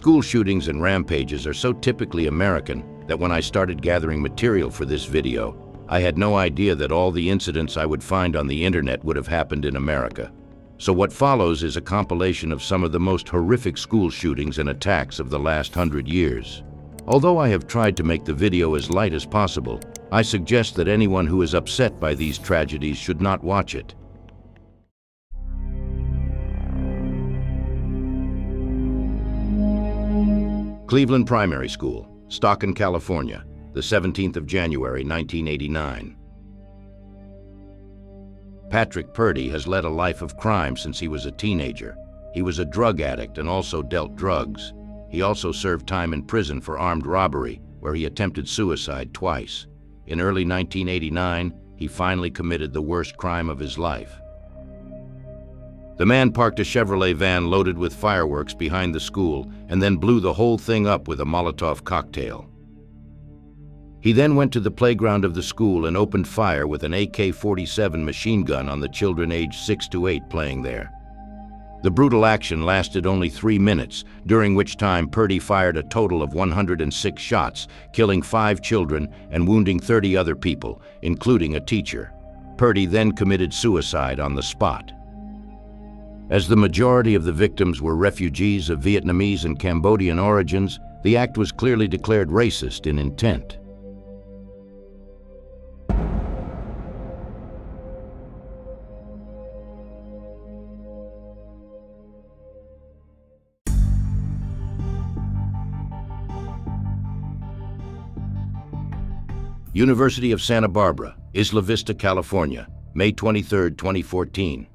School shootings and rampages are so typically American that when I started gathering material for this video, I had no idea that all the incidents I would find on the internet would have happened in America. So what follows is a compilation of some of the most horrific school shootings and attacks of the last 100 years. Although I have tried to make the video as light as possible, I suggest that anyone who is upset by these tragedies should not watch it. Cleveland Primary School, Stockton, California, the 17th of January, 1989. Patrick Purdy has led a life of crime since he was a teenager. He was a drug addict and also dealt drugs. He also served time in prison for armed robbery, where he attempted suicide twice. In early 1989, he finally committed the worst crime of his life. The man parked a Chevrolet van loaded with fireworks behind the school and then blew the whole thing up with a Molotov cocktail. He then went to the playground of the school and opened fire with an AK-47 machine gun on the children aged 6 to 8 playing there. The brutal action lasted only 3 minutes, during which time Purdy fired a total of 106 shots, killing 5 children and wounding 30 other people, including a teacher. Purdy then committed suicide on the spot. As the majority of the victims were refugees of Vietnamese and Cambodian origins, the act was clearly declared racist in intent. University of Santa Barbara, Isla Vista, California, May 23, 2014.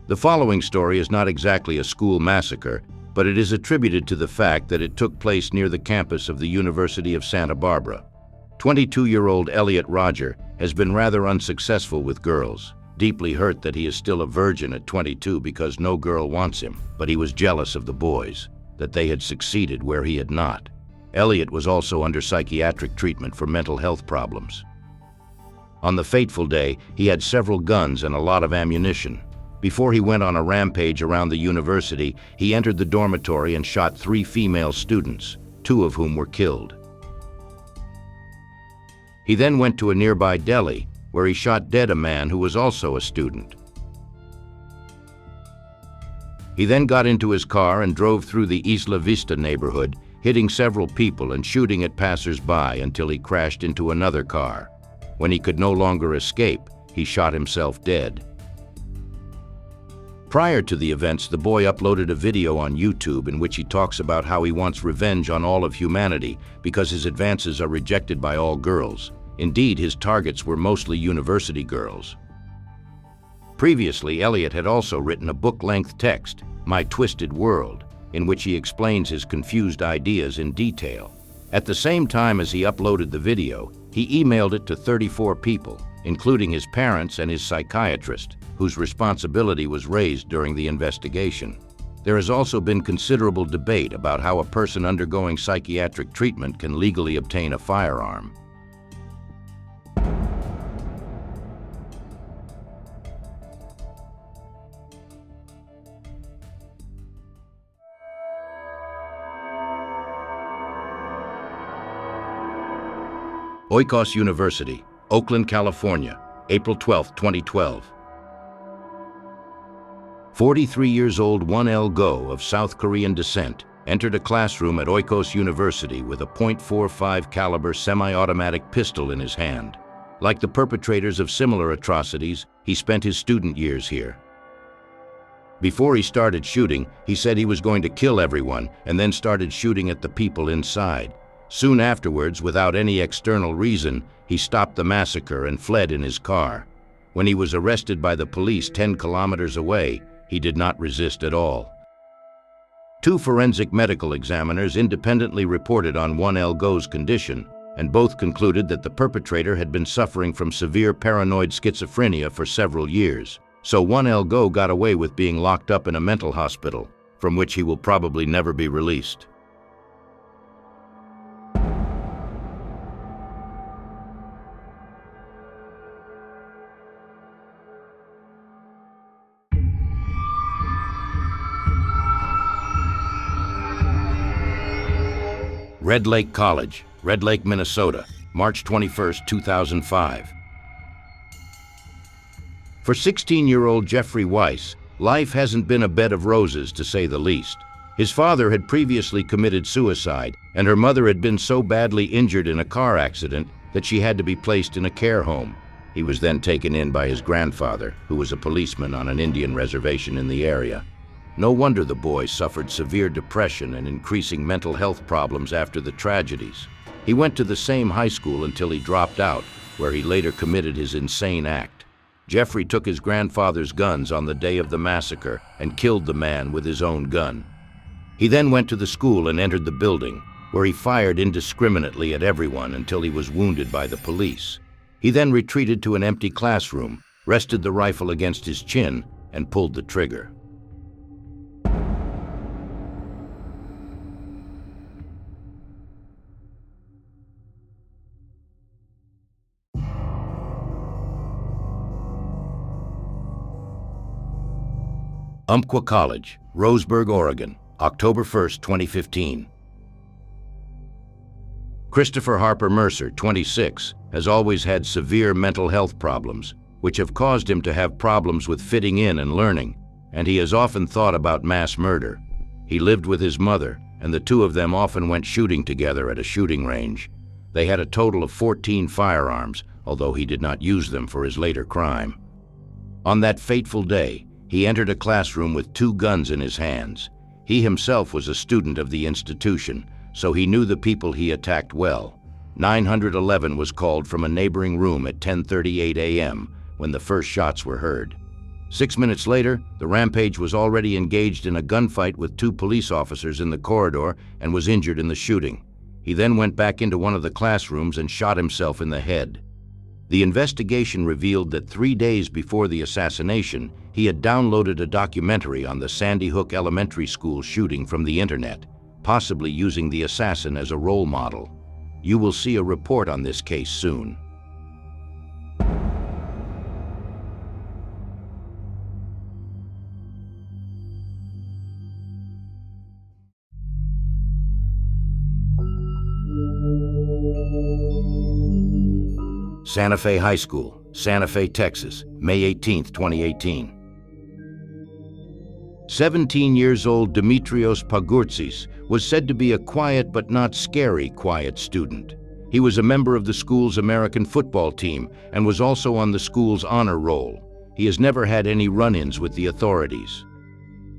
The following story is not exactly a school massacre, but it is attributed to the fact that it took place near the campus of the University of Santa Barbara. 22-year-old Elliot Roger has been rather unsuccessful with girls, deeply hurt that he is still a virgin at 22 because no girl wants him, but he was jealous of the boys, that they had succeeded where he had not. Elliot was also under psychiatric treatment for mental health problems. On the fateful day, he had several guns and a lot of ammunition. Before he went on a rampage around the university, he entered the dormitory and shot 3 female students, 2 of whom were killed. He then went to a nearby deli, where he shot dead a man who was also a student. He then got into his car and drove through the Isla Vista neighborhood, hitting several people and shooting at passers-by until he crashed into another car. When he could no longer escape, he shot himself dead. Prior to the events, the boy uploaded a video on YouTube in which he talks about how he wants revenge on all of humanity because his advances are rejected by all girls. Indeed, his targets were mostly university girls. Previously, Elliot had also written a book-length text, My Twisted World, in which he explains his confused ideas in detail. At the same time as he uploaded the video, he emailed it to 34 people, including his parents and his psychiatrist, whose responsibility was raised during the investigation. There has also been considerable debate about how a person undergoing psychiatric treatment can legally obtain a firearm. Oikos University, Oakland, California, April 12, 2012. 43 years old 1L Go of South Korean descent entered a classroom at Oikos University with a .45 caliber semi-automatic pistol in his hand. Like the perpetrators of similar atrocities, he spent his student years here. Before he started shooting, he said he was going to kill everyone and then started shooting at the people inside. Soon afterwards, without any external reason, he stopped the massacre and fled in his car. When he was arrested by the police 10 kilometers away, he did not resist at all. 2 forensic medical examiners independently reported on 1L Go's condition, and both concluded that the perpetrator had been suffering from severe paranoid schizophrenia for several years. So 1L Go got away with being locked up in a mental hospital, from which he will probably never be released. Red Lake College, Red Lake, Minnesota, March 21, 2005. For 16-year-old Jeffrey Weiss, life hasn't been a bed of roses, to say the least. His father had previously committed suicide, and her mother had been so badly injured in a car accident that she had to be placed in a care home. He was then taken in by his grandfather, who was a policeman on an Indian reservation in the area. No wonder the boy suffered severe depression and increasing mental health problems after the tragedies. He went to the same high school until he dropped out, where he later committed his insane act. Jeffrey took his grandfather's guns on the day of the massacre and killed the man with his own gun. He then went to the school and entered the building, where he fired indiscriminately at everyone until he was wounded by the police. He then retreated to an empty classroom, rested the rifle against his chin, and pulled the trigger. Umpqua College, Roseburg, Oregon, October 1, 2015. Christopher Harper-Mercer, 26, has always had severe mental health problems, which have caused him to have problems with fitting in and learning, and he has often thought about mass murder. He lived with his mother, and the two of them often went shooting together at a shooting range. They had a total of 14 firearms, although he did not use them for his later crime. On that fateful day, he entered a classroom with 2 guns in his hands. He himself was a student of the institution, so he knew the people he attacked well. 911 was called from a neighboring room at 10:38 a.m. when the first shots were heard. 6 minutes later, the Rampage was already engaged in a gunfight with 2 police officers in the corridor and was injured in the shooting. He then went back into one of the classrooms and shot himself in the head. The investigation revealed that 3 days before the assassination, he had downloaded a documentary on the Sandy Hook Elementary School shooting from the internet, possibly using the assassin as a role model. You will see a report on this case soon. Santa Fe High School, Santa Fe, Texas, May 18, 2018. 17 years old Dimitrios Pagurtsis was said to be a quiet but not scary quiet student. He was a member of the school's American football team and was also on the school's honor roll. He has never had any run-ins with the authorities.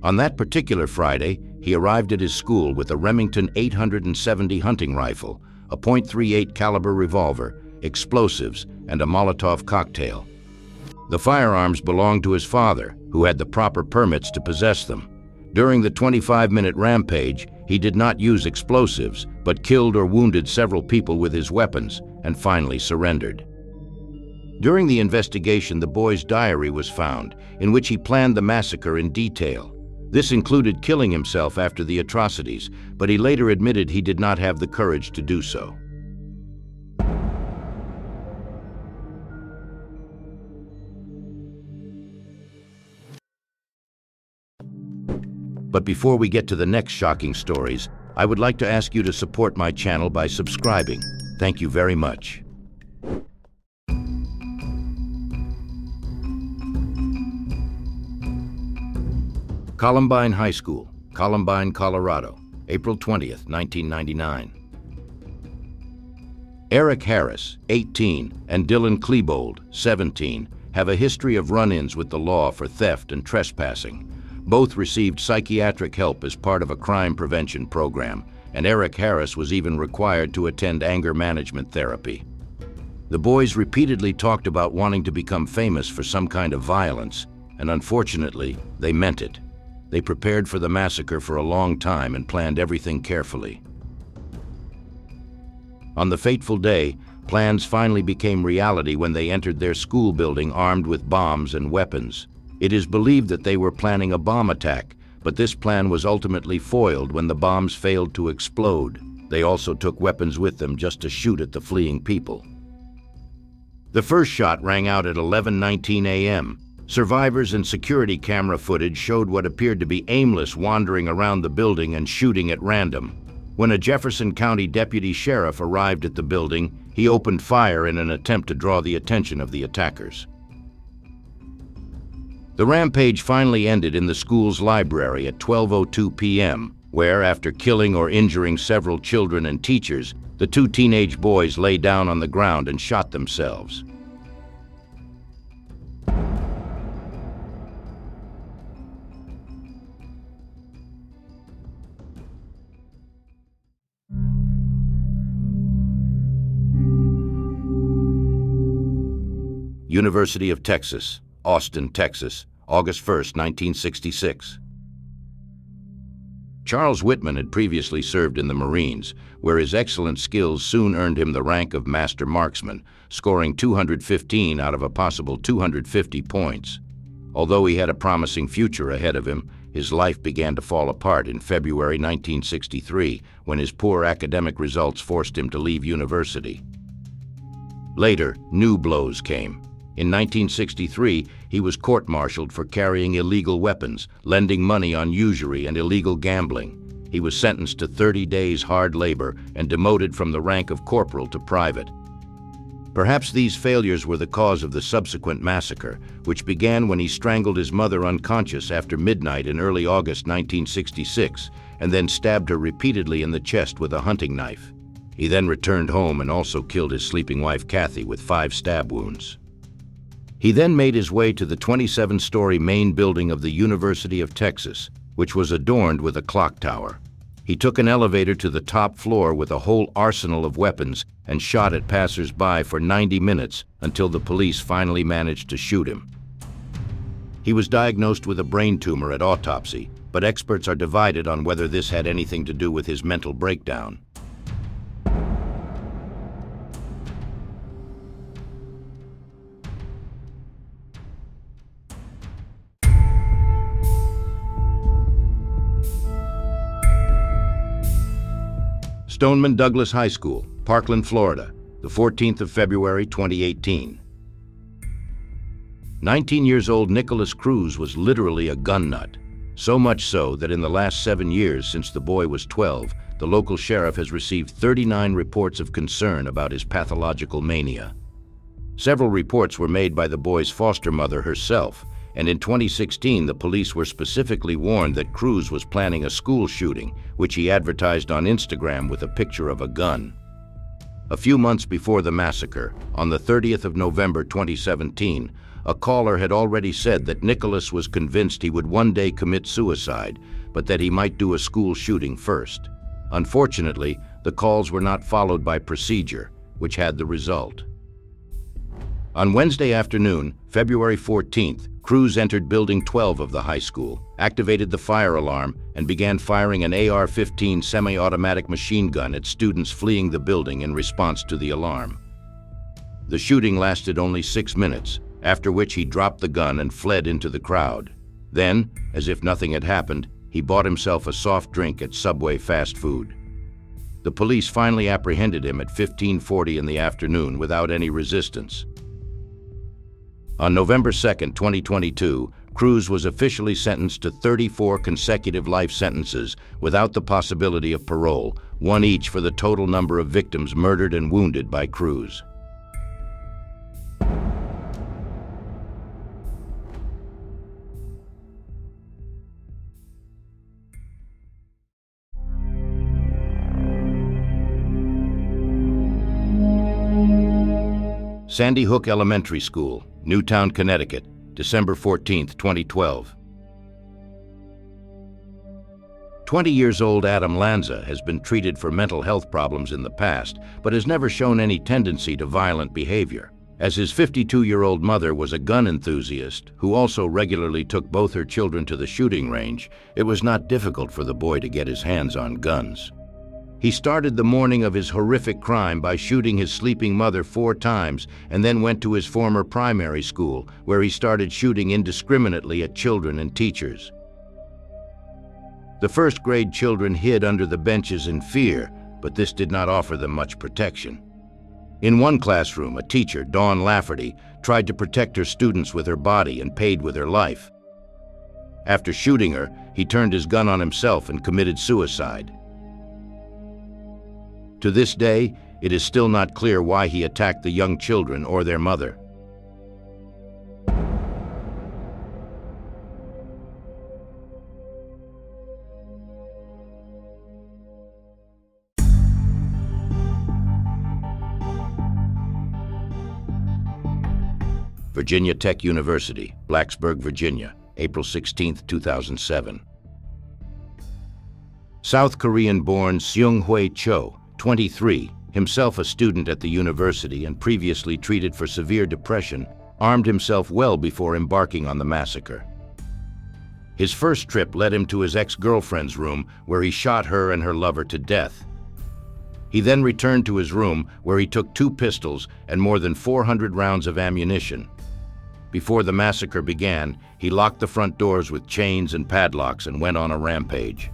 On that particular Friday, he arrived at his school with a Remington 870 hunting rifle, a .38 caliber revolver, explosives, and a Molotov cocktail. The firearms belonged to his father, who had the proper permits to possess them. During the 25-minute rampage, he did not use explosives, but killed or wounded several people with his weapons, and finally surrendered. During the investigation, the boy's diary was found, in which he planned the massacre in detail. This included killing himself after the atrocities, but he later admitted he did not have the courage to do so. But before we get to the next shocking stories, I would like to ask you to support my channel by subscribing. Thank you very much. Columbine High School, Columbine, Colorado, April 20th, 1999. Eric Harris, 18, and Dylan Klebold, 17, have a history of run-ins with the law for theft and trespassing. Both received psychiatric help as part of a crime prevention program, and Eric Harris was even required to attend anger management therapy. The boys repeatedly talked about wanting to become famous for some kind of violence, and unfortunately, they meant it. They prepared for the massacre for a long time and planned everything carefully. On the fateful day, plans finally became reality when they entered their school building armed with bombs and weapons. It is believed that they were planning a bomb attack, but this plan was ultimately foiled when the bombs failed to explode. They also took weapons with them just to shoot at the fleeing people. The first shot rang out at 11:19 a.m. Survivors and security camera footage showed what appeared to be aimless wandering around the building and shooting at random. When a Jefferson County deputy sheriff arrived at the building, he opened fire in an attempt to draw the attention of the attackers. The rampage finally ended in the school's library at 12:02 p.m., where, after killing or injuring several children and teachers, the two teenage boys lay down on the ground and shot themselves. University of Texas, Austin, Texas, August 1, 1966. Charles Whitman had previously served in the Marines, where his excellent skills soon earned him the rank of Master Marksman, scoring 215 out of a possible 250 points. Although he had a promising future ahead of him, his life began to fall apart in February 1963, when his poor academic results forced him to leave university. Later, new blows came. In 1963, he was court-martialed for carrying illegal weapons, lending money on usury, and illegal gambling. He was sentenced to 30 days hard labor and demoted from the rank of corporal to private. Perhaps these failures were the cause of the subsequent massacre, which began when he strangled his mother unconscious after midnight in early August 1966, and then stabbed her repeatedly in the chest with a hunting knife. He then returned home and also killed his sleeping wife Kathy with 5 stab wounds. He then made his way to the 27-story main building of the University of Texas, which was adorned with a clock tower. He took an elevator to the top floor with a whole arsenal of weapons and shot at passers-by for 90 minutes until the police finally managed to shoot him. He was diagnosed with a brain tumor at autopsy, but experts are divided on whether this had anything to do with his mental breakdown. Stoneman Douglas High School, Parkland, Florida, the 14th of February, 2018. 19 years old Nicholas Cruz was literally a gun nut. So much so that in the last 7 years since the boy was 12, the local sheriff has received 39 reports of concern about his pathological mania. Several reports were made by the boy's foster mother herself, and in 2016 the police were specifically warned that Cruz was planning a school shooting, which he advertised on Instagram with a picture of a gun. A few months before the massacre, on the 30th of November 2017, a caller had already said that Nicholas was convinced he would one day commit suicide, but that he might do a school shooting first. Unfortunately, the calls were not followed by procedure, which had the result. On Wednesday afternoon, February 14th, Cruz entered Building 12 of the high school, activated the fire alarm, and began firing an AR-15 semi-automatic machine gun at students fleeing the building in response to the alarm. The shooting lasted only 6 minutes, after which he dropped the gun and fled into the crowd. Then, as if nothing had happened, he bought himself a soft drink at Subway fast food. The police finally apprehended him at 15:40 in the afternoon without any resistance. On November 2, 2022, Cruz was officially sentenced to 34 consecutive life sentences without the possibility of parole, one each for the total number of victims murdered and wounded by Cruz. Sandy Hook Elementary School, Newtown, Connecticut, December 14, 2012. 20 years old Adam Lanza has been treated for mental health problems in the past, but has never shown any tendency to violent behavior. As his 52-year-old mother was a gun enthusiast who also regularly took both her children to the shooting range, it was not difficult for the boy to get his hands on guns. He started the morning of his horrific crime by shooting his sleeping mother 4 times and then went to his former primary school, where he started shooting indiscriminately at children and teachers. The first-grade children hid under the benches in fear, but this did not offer them much protection. In one classroom, a teacher, Dawn Lafferty, tried to protect her students with her body and paid with her life. After shooting her, he turned his gun on himself and committed suicide. To this day, it is still not clear why he attacked the young children or their mother. Virginia Tech University, Blacksburg, Virginia, April 16, 2007. South Korean-born Seung-Hwae Cho, 23, himself a student at the university and previously treated for severe depression, armed himself well before embarking on the massacre. His first trip led him to his ex-girlfriend's room, where he shot her and her lover to death. He then returned to his room, where he took 2 pistols and more than 400 rounds of ammunition. Before the massacre began, he locked the front doors with chains and padlocks and went on a rampage.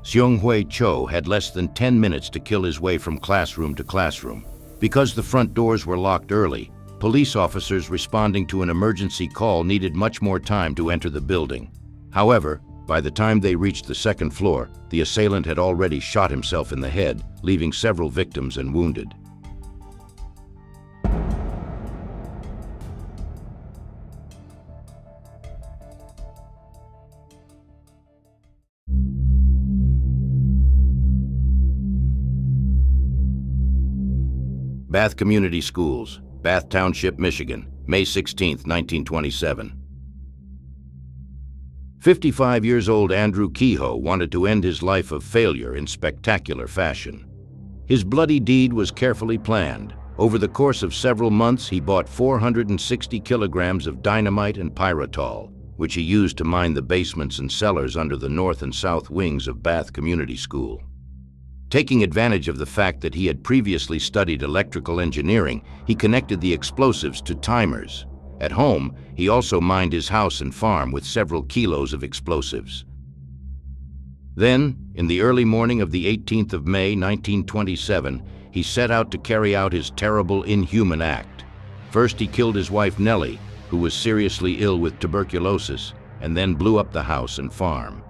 Seung-Hwae Cho had less than 10 minutes to kill his way from classroom to classroom. Because the front doors were locked early, police officers responding to an emergency call needed much more time to enter the building. However, by the time they reached the 2nd floor, the assailant had already shot himself in the head, leaving several victims and wounded. Bath Community Schools, Bath Township, Michigan, May 16, 1927. 55-year-old Andrew Kehoe wanted to end his life of failure in spectacular fashion. His bloody deed was carefully planned. Over the course of several months, he bought 460 kilograms of dynamite and pyrrotol, which he used to mine the basements and cellars under the north and south wings of Bath Community School. Taking advantage of the fact that he had previously studied electrical engineering, he connected the explosives to timers. At home, he also mined his house and farm with several kilos of explosives. Then, in the early morning of the 18th of May, 1927, he set out to carry out his terrible, inhuman act. First, he killed his wife Nellie, who was seriously ill with tuberculosis, and then blew up the house and farm.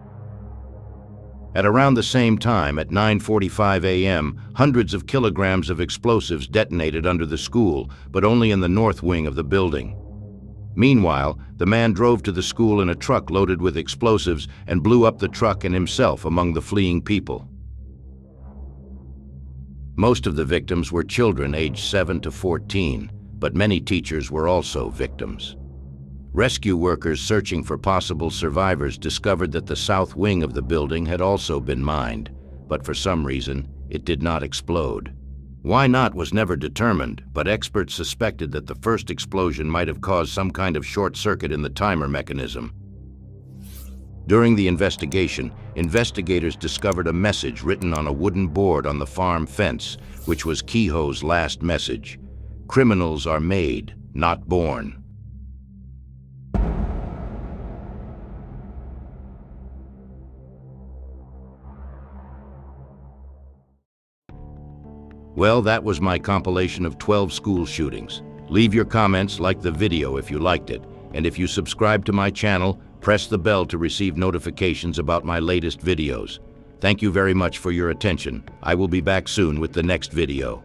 At around the same time, at 9:45 a.m., hundreds of kilograms of explosives detonated under the school, but only in the north wing of the building. Meanwhile, the man drove to the school in a truck loaded with explosives and blew up the truck and himself among the fleeing people. Most of the victims were children aged 7 to 14, but many teachers were also victims. Rescue workers searching for possible survivors discovered that the south wing of the building had also been mined, but for some reason, it did not explode. Why not was never determined, but experts suspected that the first explosion might have caused some kind of short circuit in the timer mechanism. During the investigation, investigators discovered a message written on a wooden board on the farm fence, which was Kehoe's last message: "Criminals are made, not born." Well, that was my compilation of 12 school shootings. Leave your comments, like the video if you liked it, and if you subscribe to my channel, press the bell to receive notifications about my latest videos. Thank you very much for your attention. I will be back soon with the next video.